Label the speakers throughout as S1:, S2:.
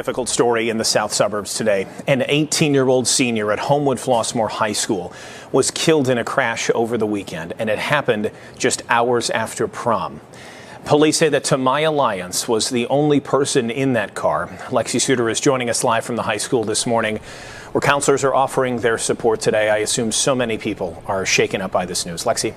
S1: difficult story in the south suburbs today. An 18-year-old senior at Homewood Flossmoor High School was killed in a crash over the weekend, and it happened just hours after prom. Police say that Tamaya Lyons was the only person in that car. Lexi Suter is joining us live from the high school this morning, where counselors are offering their support today. I assume so many people are shaken up by this news. Lexi?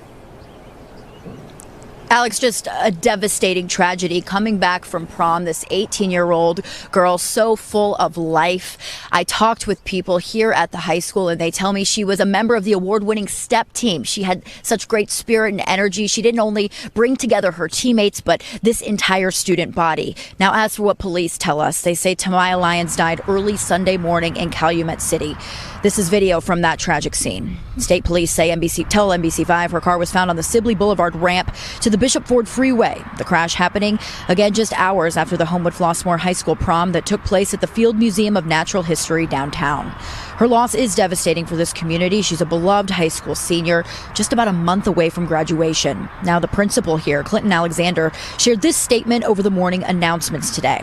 S2: Alex, just a devastating tragedy coming back from prom. This 18-year-old girl, so full of life. I talked with people here at the high school, and they tell me she was a member of the award-winning STEP team. She had such great spirit and energy. She didn't only bring together her teammates, but this entire student body. Now, as for what police tell us, they say Tamaya Lyons died early Sunday morning in Calumet City. This is video from that tragic scene. State police say tell NBC5 her car was found on the Sibley Boulevard ramp to the Bishop Ford Freeway. The crash happening, again, just hours after the Homewood Flossmoor High School prom that took place at the Field Museum of Natural History downtown. Her loss is devastating for this community. She's a beloved high school senior, just about a month away from graduation. Now, the principal here, Clinton Alexander, shared this statement over the morning announcements today.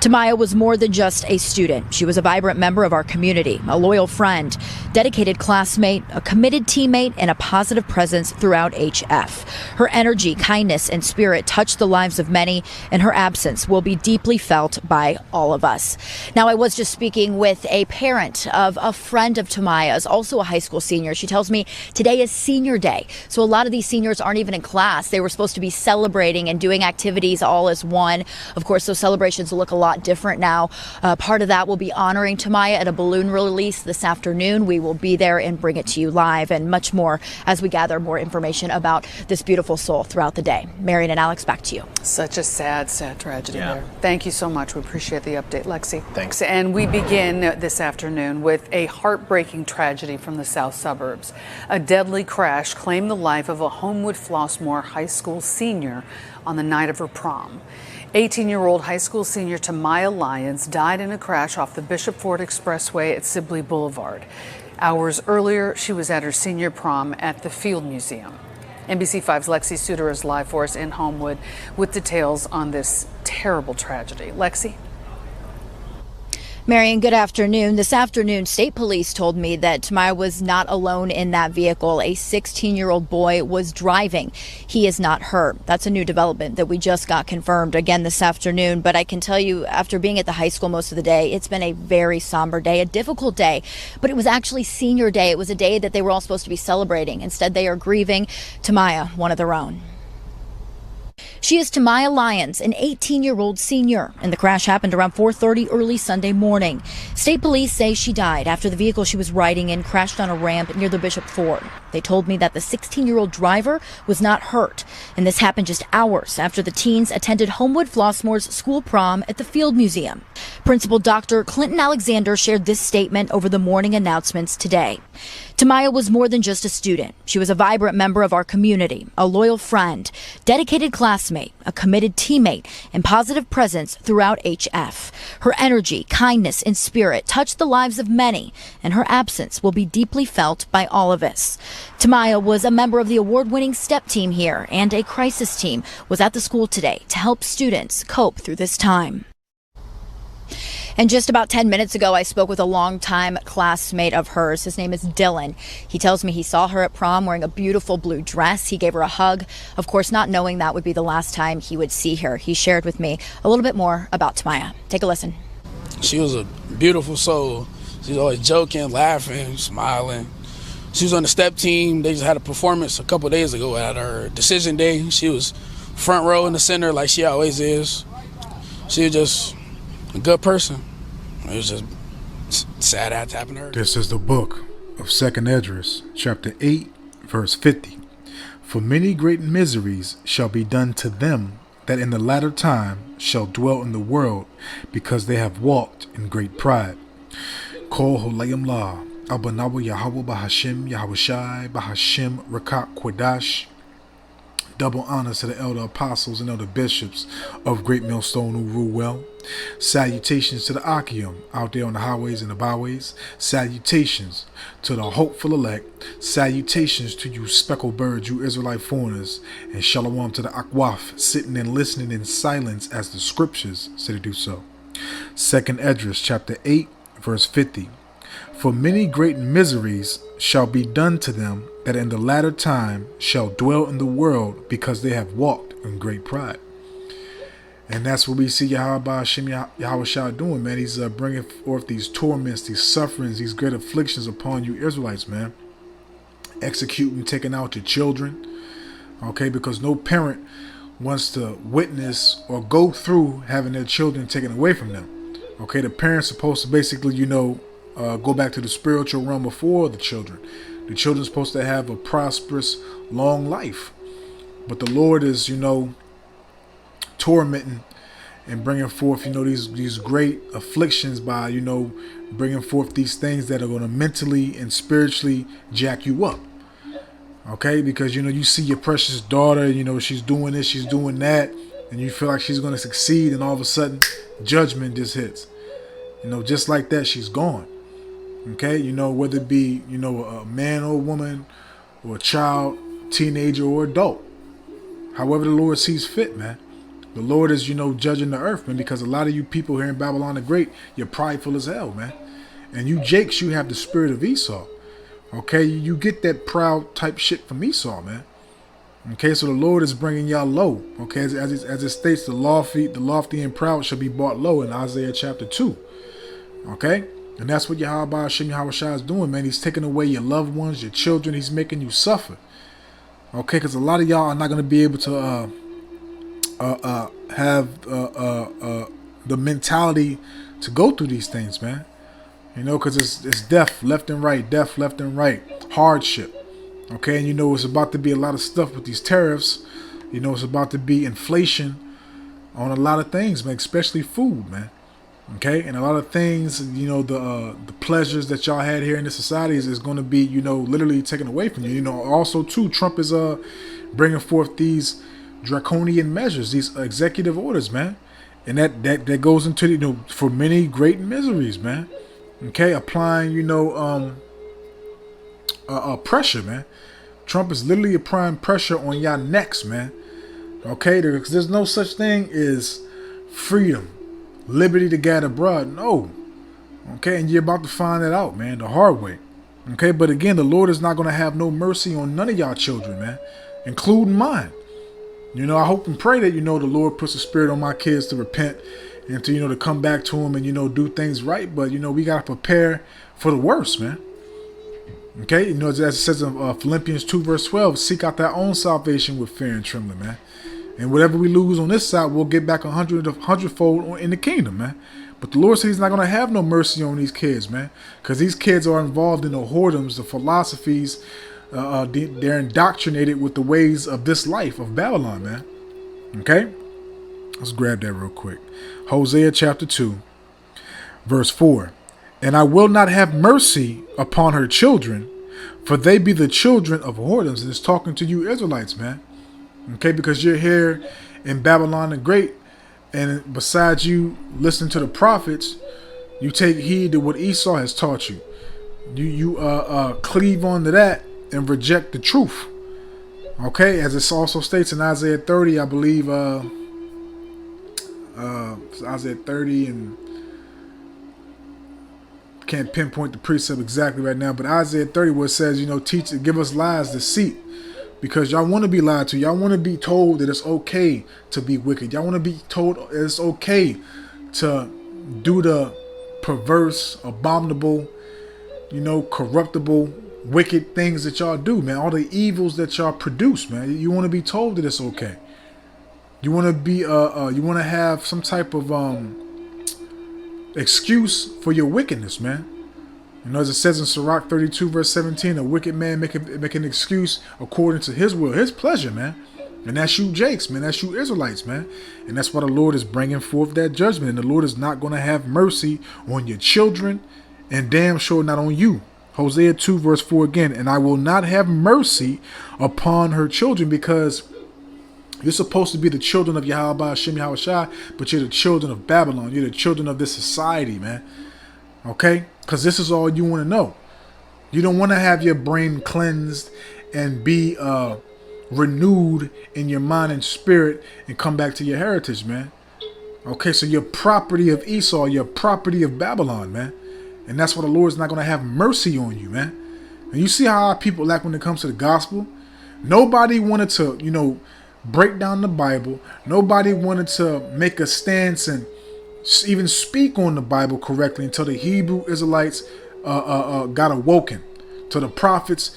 S2: Tamaya was more than just a student. She was a vibrant member of our community, a loyal friend, dedicated classmate, a committed teammate, and a positive presence throughout HF. Her energy, kindness, and spirit touched the lives of many, and her absence will be deeply felt by all of us. Now, I was just speaking with a parent of a friend of Tamaya's, also a high school senior. She tells me today is senior day, so a lot of these seniors aren't even in class. They were supposed to be celebrating and doing activities all as one. Of course, those celebrations look a lot different now. Part of that will be honoring Tamaya at a balloon release this afternoon. We will be there and bring it to you live, and much more as we gather more information about this beautiful soul throughout the day. Marion and Alex, back to you.
S3: Such a sad, sad tragedy there. Thank you so much. We appreciate the update, Lexi.
S1: Thanks.
S3: And we begin this afternoon with a heartbreaking tragedy from the south suburbs. A deadly crash claimed the life of a Homewood Flossmoor High School senior on the night of her prom. 18-year-old high school senior Tamaya Lyons died in a crash off the Bishop Ford Expressway at Sibley Boulevard. Hours earlier, she was at her senior prom at the Field Museum. NBC5's Lexi Suter is live for us in Homewood with details on this terrible tragedy. Lexi?
S2: Marion, good afternoon. This afternoon, state police told me that Tamaya was not alone in that vehicle. A 16-year-old boy was driving. He is not hurt. That's a new development that we just got confirmed again this afternoon. But I can tell you, after being at the high school most of the day, it's been a very somber day, a difficult day. But it was actually senior day. It was a day that they were all supposed to be celebrating. Instead, they are grieving Tamaya, one of their own. She is Tamaya Lyons, an 18-year-old senior, and the crash happened around 4:30 early Sunday morning. State police say she died after the vehicle she was riding in crashed on a ramp near the Bishop Ford. They told me that the 16-year-old driver was not hurt, and this happened just hours after the teens attended Homewood Flossmoor's school prom at the Field Museum. Principal Dr. Clinton Alexander shared this statement over the morning announcements today. Tamaya was more than just a student. She was a vibrant member of our community, a loyal friend, dedicated classmate, a committed teammate, and positive presence throughout HF. Her energy, kindness, and spirit touched the lives of many, and her absence will be deeply felt by all of us. Tamaya was a member of the award-winning STEP team here, and a crisis team was at the school today to help students cope through this time. And just about 10 minutes ago, I spoke with a longtime classmate of hers. His name is Dylan. He tells me he saw her at prom wearing a beautiful blue dress. He gave her a hug, of course, not knowing that would be the last time he would see her. He shared with me a little bit more about Tamaya. Take a listen.
S4: She was a beautiful soul. She was always joking, laughing, smiling. She was on the STEP team. They just had a performance a couple days ago at her decision day. She was front row in the center like she always is. She was just a good person. It was just sad that happened to her.
S5: This is the book of 2nd Esdras, chapter 8, verse 50. For many great miseries shall be done to them that in the latter time shall dwell in the world, because they have walked in great pride. Kol holayim la, abanawa Yahweh bahashem Yahushai bahashem Rakak Kwadash. Double honors to the elder apostles and elder bishops of Great Millstone who rule well. Salutations to the Achium out there on the highways and the byways. Salutations to the hopeful elect. Salutations to you speckled birds, you Israelite foreigners. And shalom to the Akwaf sitting and listening in silence as the scriptures say to do so. Second Esdras chapter 8, verse 50. For many great miseries shall be done to them that in the latter time shall dwell in the world, because they have walked in great pride. And that's what we see Yahweh Shah doing, man. He's bringing forth these torments, these sufferings, these great afflictions upon you Israelites, man. Executing, taking out your children. Okay, because no parent wants to witness or go through having their children taken away from them. Okay, the parent's supposed to basically, go back to the spiritual realm before the children. The children's supposed to have a prosperous, long life. But the Lord is, tormenting and bringing forth, these great afflictions by, bringing forth these things that are going to mentally and spiritually jack you up. Okay, because, you see your precious daughter, she's doing this, she's doing that, and you feel like she's going to succeed, and all of a sudden, judgment just hits. Just like that, she's gone. Okay, whether it be, a man or a woman, or a child, teenager or adult. However the Lord sees fit, man. The Lord is, judging the earth, man, because a lot of you people here in Babylon the Great, you're prideful as hell, man. And you Jakes, you have the spirit of Esau. Okay, you get that proud type shit from Esau, man. Okay, so the Lord is bringing y'all low. Okay, as it states, the lofty and proud shall be brought low in Isaiah chapter 2. Okay, and that's what Yahweh is doing, man. He's taking away your loved ones, your children. He's making you suffer. Okay, because a lot of y'all are not going to be able to have the mentality to go through these things, man. Because it's death left and right, hardship. Okay, and it's about to be a lot of stuff with these tariffs. It's about to be inflation on a lot of things, man, especially food, man. Okay, and a lot of things, the pleasures that y'all had here in this society is going to be, literally taken away from you. Also too, Trump is bringing forth these draconian measures, these executive orders, man, and that goes into for many great miseries, man. Okay, applying pressure, man. Trump is literally applying pressure on y'all necks, man. Okay, there's no such thing as freedom, liberty to gather abroad. No. Okay, and you're about to find that out, man, the hard way. Okay, but again, the Lord is not going to have no mercy on none of y'all children, man, including mine. I hope and pray that, the Lord puts a spirit on my kids to repent and to, to come back to him and, do things right. But, we got to prepare for the worst, man. Okay, as it says in Philippians 2 verse 12, seek out thy own salvation with fear and trembling, man. And whatever we lose on this side, we'll get back 100-fold in the kingdom, man. But the Lord says he's not going to have no mercy on these kids, man. Because these kids are involved in the whoredoms, the philosophies. They're indoctrinated with the ways of this life of Babylon, man. Okay? Let's grab that real quick. Hosea chapter 2, verse 4. And I will not have mercy upon her children, for they be the children of whoredoms. And it's talking to you Israelites, man. Okay, because you're here in Babylon the Great, and besides you listening to the prophets, you take heed to what Esau has taught you. You cleave onto that and reject the truth. Okay, as it also states in Isaiah 30, I believe, Isaiah 30, and can't pinpoint the precept exactly right now, but Isaiah 30, where it says, teach, give us lies, deceit, because y'all want to be lied to. Y'all want to be told that it's okay to be wicked. Y'all want to be told that it's okay to do the perverse, abominable, corruptible, wicked things that y'all do, man. All the evils that y'all produce, man. You want to be told that it's okay. You want to be, you want to have some type of excuse for your wickedness, man. As it says in Sirach 32 verse 17, a wicked man make an excuse according to his will, his pleasure, man. And that's you Jakes, man. That's you Israelites, man. And that's why the Lord is bringing forth that judgment. And the Lord is not going to have mercy on your children, and damn sure not on you. Hosea 2 verse 4 again. And I will not have mercy upon her children, because you're supposed to be the children of Yahweh Shem Yahweh Shai, but you're the children of Babylon. You're the children of this society, man. Okay? Because this is all you want to know. You don't want to have your brain cleansed and be renewed in your mind and spirit and come back to your heritage, man. Okay, so you're property of Esau, you're property of Babylon, man. And that's why the Lord's not going to have mercy on you, man. And you see how our people act when it comes to the gospel? Nobody wanted to, break down the Bible. Nobody wanted to make a stance and even speak on the Bible correctly until the Hebrew Israelites got awoken. Till the prophets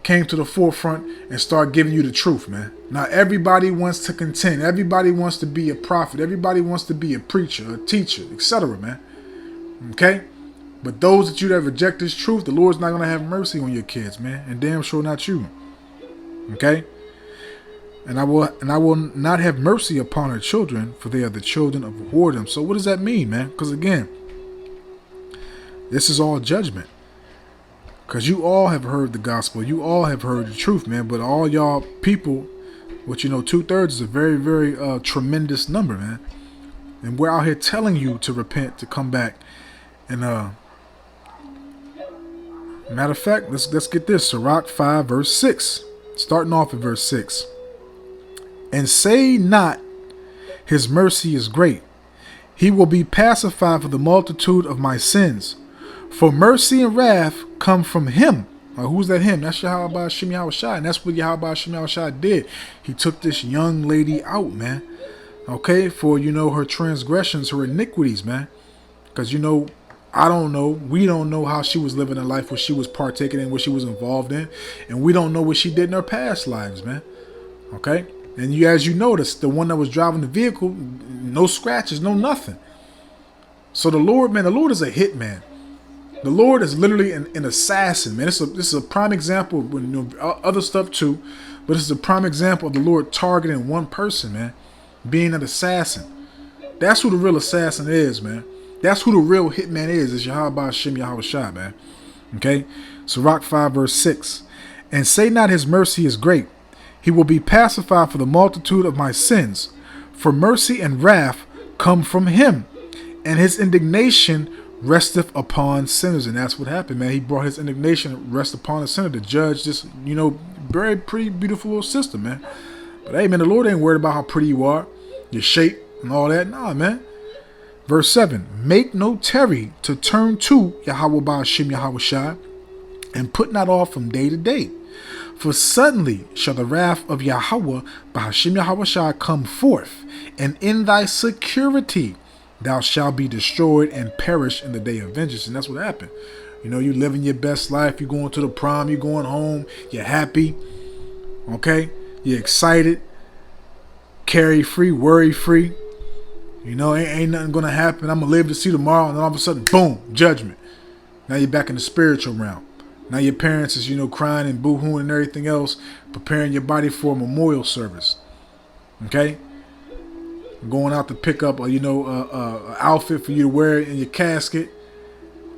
S5: came to the forefront and started giving you the truth, man. Now everybody wants to contend. Everybody wants to be a prophet. Everybody wants to be a preacher, a teacher, etc., man. Okay? But those that you that reject this truth, the Lord's not going to have mercy on your kids, man. And damn sure not you. Okay? And I will not have mercy upon her children, for they are the children of whoredom. So what does that mean, man? Because again, this is all judgment. Because you all have heard the gospel. You all have heard the truth, man. But all y'all people, which 2/3 is a very, very tremendous number, man. And we're out here telling you to repent, to come back. And matter of fact, let's get this. Sirach 5 verse 6. Starting off at verse 6. And say not, his mercy is great. He will be pacified for the multitude of my sins. For mercy and wrath come from him. Now, who's that him? That's Yahweh Hashem Yahushua. And that's what Yahweh Hashem Yahushua did. He took this young lady out, man. Okay, for, her transgressions, her iniquities, man. Because, I don't know. We don't know how she was living her life, what she was partaking in, what she was involved in. And we don't know what she did in her past lives, man. Okay? And as you notice, the one that was driving the vehicle, no scratches, no nothing. So the Lord, man, the Lord is a hitman. The Lord is literally an assassin, man. This is a prime example of other stuff too, but this is a prime example of the Lord targeting one person, man, being an assassin. That's who the real assassin is, man. That's who the real hitman is Yahweh Hashem Yahushua, man. Okay? Sirach 5 verse 6. And say not his mercy is great. He will be pacified for the multitude of my sins. For mercy and wrath come from him, and his indignation resteth upon sinners. And that's what happened, man. He brought his indignation rest upon the sinner to judge this, very pretty beautiful little system, man. But hey, man, the Lord ain't worried about how pretty you are, your shape, and all that. Nah, man. Verse 7. Make no tarry to turn to Yahweh Hashem Yahushua, and put not off from day to day. For suddenly shall the wrath of Yahweh Hashem Yahushua come forth, and in thy security thou shalt be destroyed and perish in the day of vengeance. And that's what happened. You living your best life. You're going to the prom. You're going home. You're happy. Okay? You're excited. Carry free. Worry free. Ain't nothing going to happen. I'm going to live to see tomorrow. And then all of a sudden, boom, judgment. Now you're back in the spiritual realm. Now your parents is, crying and boo-hooing and everything else, preparing your body for a memorial service. Okay? Going out to pick up a outfit for you to wear in your casket.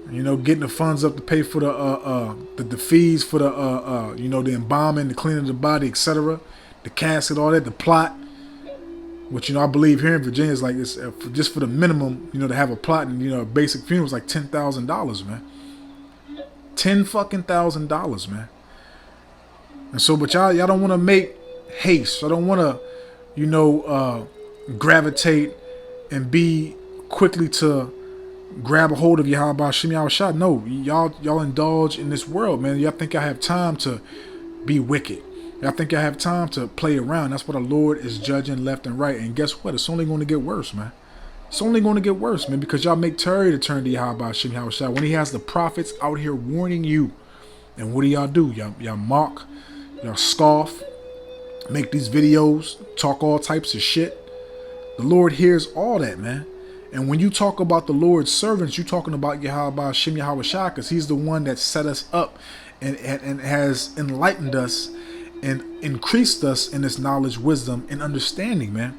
S5: Getting the funds up to pay for the fees for the embalming, the cleaning of the body, etc. The casket, all that, the plot. Which I believe here in Virginia is like this, just for the minimum, to have a plot and a basic funeral is like $10,000, man. $10,000, man. And so, but y'all don't want to make haste. I don't want to, gravitate and be quickly to grab a hold of Yahweh Hashem Yahushua. No, y'all indulge in this world, man. Y'all think y'all have time to be wicked. Y'all think y'all have time to play around. That's what the Lord is judging left and right. And guess what? It's only going to get worse, man. It's only going to get worse, man, because y'all make Terry to turn to Yahweh Hashem Yahushua when he has the prophets out here warning you. And what do? Y'all mock, y'all scoff, make these videos, talk all types of shit. The Lord hears all that, man. And when you talk about the Lord's servants, you're talking about Yahweh Hashem Yahushua, because he's the one that set us up and has enlightened us and increased us in this knowledge, wisdom, and understanding, man,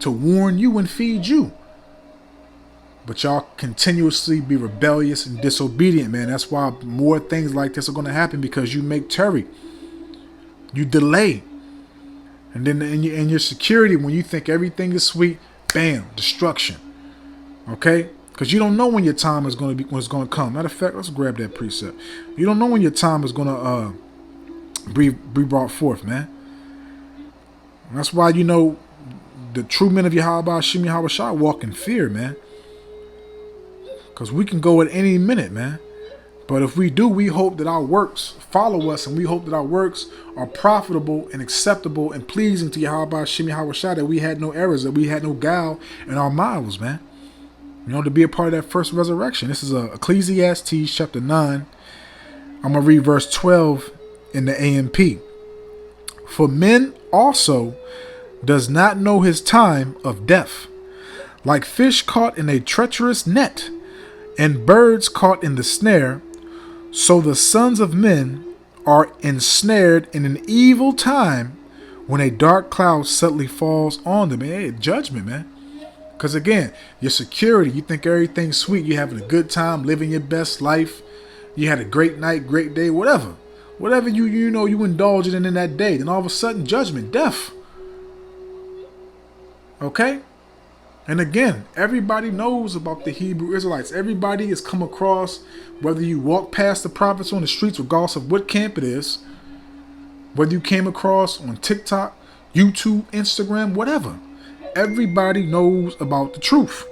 S5: to warn you and feed you. But y'all continuously be rebellious and disobedient, man. That's why more things like this are going to happen, because you make tarry. You delay. And then in your security, when you think everything is sweet, bam, destruction. Okay? Because you don't know when your time is going to be, when it's going to come. Matter of fact, let's grab that precept. You don't know when your time is going to be brought forth, man. And that's why, the true men of Yahweh Hashem Yahweh Shai walk in fear, man. Because we can go at any minute, man. But if we do, we hope that our works follow us, and we hope that our works are profitable and acceptable and pleasing to Yahweh Hashem Yahweh Shai, that we had no errors, that we had no guile in our mouths, man. You know, to be a part of that first resurrection. This is Ecclesiastes chapter 9. I'm going to read verse 12 in the AMP. For men also does not know his time of death, like fish caught in a treacherous net, and birds caught in the snare, so the sons of men are ensnared in an evil time when a dark cloud suddenly falls on them. Hey, judgment, man. Because again, your security, you think everything's sweet, you're having a good time, living your best life, you had a great night, great day, whatever. Whatever you indulge in that day, then all of a sudden, judgment, death. Okay? And again, everybody knows about the Hebrew Israelites. Everybody has come across, whether you walk past the prophets on the streets, regardless of what camp it is, whether you came across on TikTok, YouTube, Instagram, whatever. Everybody knows about the truth.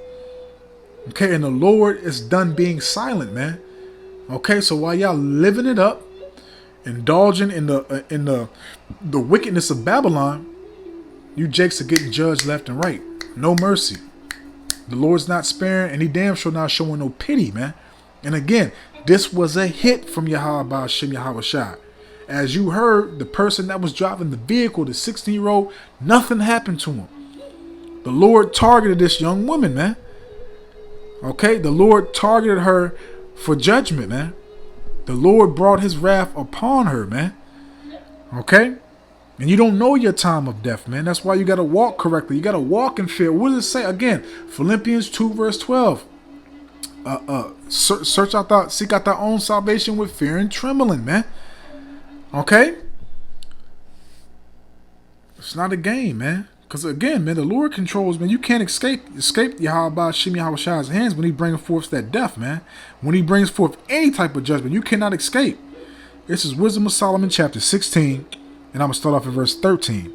S5: Okay, and the Lord is done being silent, man. Okay, so while y'all living it up, indulging in the wickedness of Babylon, you jakes are getting judged left and right. No mercy. The Lord's not sparing, and he damn sure not showing no pity, man. And again, this was a hit from Yahweh Hashem Yahweh Shai. As you heard, the person that was driving the vehicle, the 16-year-old, nothing happened to him. The Lord targeted this young woman, man. Okay, the Lord targeted her for judgment, man. The Lord brought his wrath upon her, man. Okay? And you don't know your time of death, man. That's why you got to walk correctly. You got to walk in fear. What does it say? Again, Philippians 2 verse 12. Seek out thy own salvation with fear and trembling, man. Okay? It's not a game, man. Because again, man, the Lord controls, man. You can't escape Yahweh Hashem Yahweh Shai's hands when he brings forth that death, man. When he brings forth any type of judgment, you cannot escape. This is Wisdom of Solomon chapter 16. And I'm going to start off at verse 13.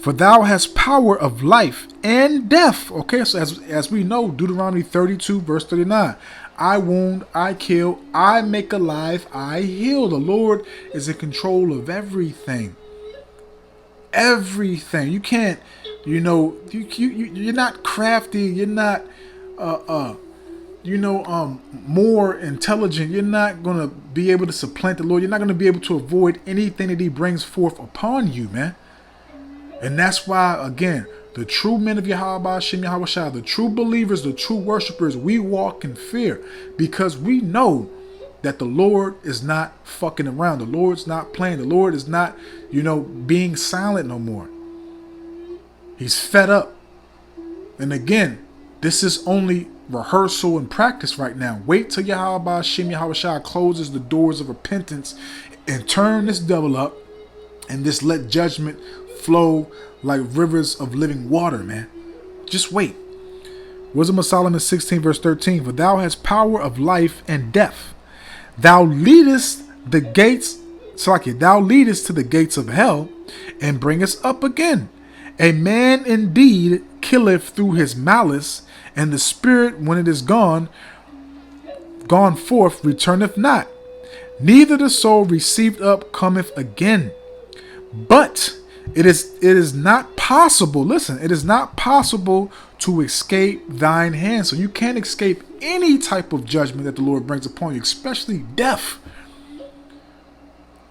S5: For thou hast power of life and death. Okay, so as we know, Deuteronomy 32, verse 39. I wound, I kill, I make alive, I heal. The Lord is in control of everything. Everything. You can't, you're not crafty. You're not, more intelligent. You're not going to be able to supplant the Lord. You're not going to be able to avoid anything that he brings forth upon you, man. And that's why, again, the true men of Yahweh Hashem Yahweh Shai, the true believers, the true worshipers, we walk in fear because we know that the Lord is not fucking around. The Lord's not playing. The Lord is not, being silent no more. He's fed up. And again, this is only rehearsal and practice right now. Wait till Yahweh Hashem Yahweh Shai closes the doors of repentance and turn this devil up and just let judgment flow like rivers of living water, man. Just wait. Wisdom of Solomon 16 verse 13. For thou hast power of life and death. Thou leadest the gates, thou leadest to the gates of hell and bringest up again. A man indeed killeth through his malice, and the spirit, when it is gone forth, returneth not. Neither the soul received up cometh again. But it is not possible, listen, it is not possible to escape thine hand. So you can't escape any type of judgment that the Lord brings upon you, especially death.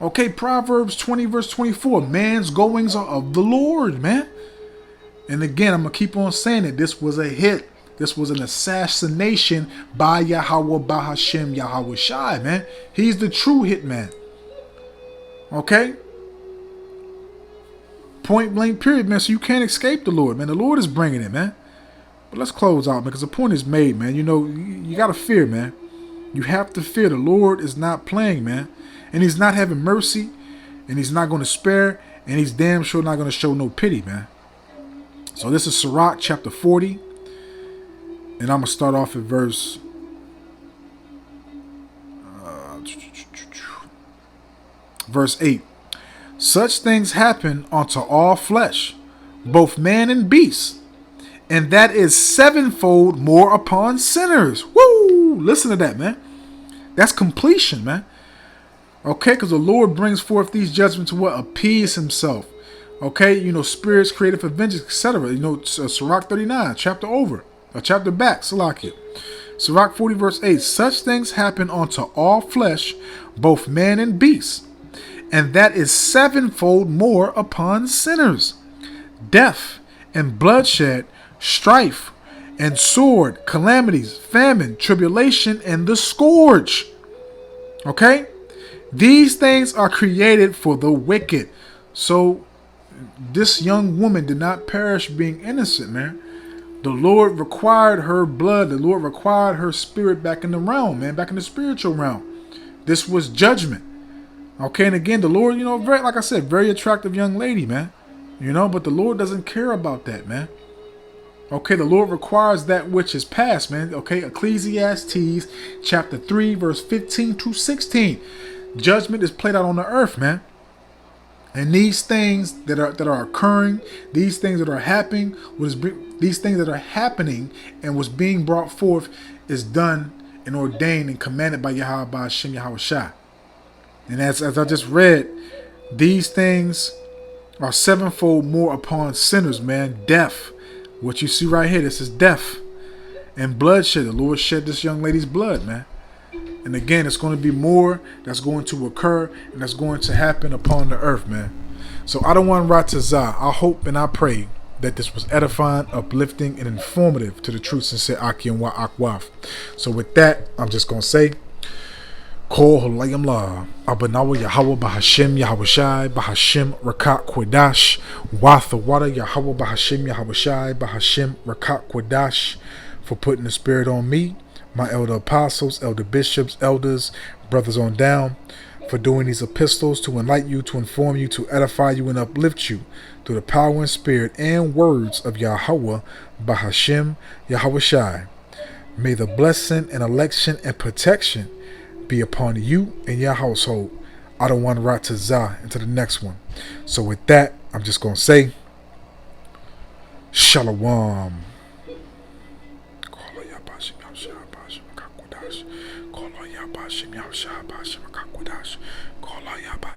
S5: Okay, Proverbs 20 verse 24, man's goings are of the Lord, man. And again, I'm going to keep on saying it. This was a hit. This was an assassination by Yahweh Bahashem Yahweh Shai, man. He's the true hitman. Okay? Point blank period, man. So you can't escape the Lord, man. The Lord is bringing it, man. But let's close out, man, because the point is made, man. You got to fear, man. You have to fear. The Lord is not playing, man. And he's not having mercy. And he's not going to spare. And he's damn sure not going to show no pity, man. So this is Sirach chapter 40. And I'm going to start off at verse 8. Such things happen unto all flesh, both man and beast, and that is sevenfold more upon sinners. Woo! Listen to that, man. That's completion, man. Okay, because the Lord brings forth these judgments to what? Appease himself. Okay, spirits created for vengeance, etc. Sirach 39, chapter over, a chapter back, Salakia. Sirach 40, verse 8. Such things happen unto all flesh, both man and beast, and that is sevenfold more upon sinners. Death and bloodshed, strife and sword, calamities, famine, tribulation, and the scourge. Okay? These things are created for the wicked. So this young woman did not perish being innocent, man. The Lord required her blood. The Lord required her spirit back in the realm, man, back in the spiritual realm. This was judgment. Okay, and again, the Lord, very, like I said, very attractive young lady, man. But the Lord doesn't care about that, man. Okay, the Lord requires that which is past, man. Okay, Ecclesiastes chapter 3, verse 15 to 16. Judgment is played out on the earth, man. And these things that are occurring, these things that are happening, these things that are happening and was being brought forth is done and ordained and commanded by Yahweh by Hashem Yahweh Shai. And as I just read, these things are sevenfold more upon sinners, man. Death. What you see right here, this is death. And bloodshed. The Lord shed this young lady's blood, man. And again, it's going to be more that's going to occur and that's going to happen upon the earth, man. So I don't want Ratazah. I hope and I pray that this was edifying, uplifting, and informative to the true sincere Aki and Wa Akwaf. So with that, I'm just going to say, Kol Holayim La, Abanawa Yahweh Bahashem Yahweh Shai, Bahashem Rakat Kwadash, Wathawada Yahweh Bahashem Yahweh Shai, Bahashem Rakat Kwadash, for putting the spirit on me, my elder apostles, elder bishops, elders, brothers on down, for doing these epistles to enlighten you, to inform you, to edify you, and uplift you through the power and spirit and words of Yahweh Bahashem Yahweh Shai. May the blessing and election and protection be upon you and your household. I don't want to rot to Zah into the next one. So with that, I'm just going to say, Shalom.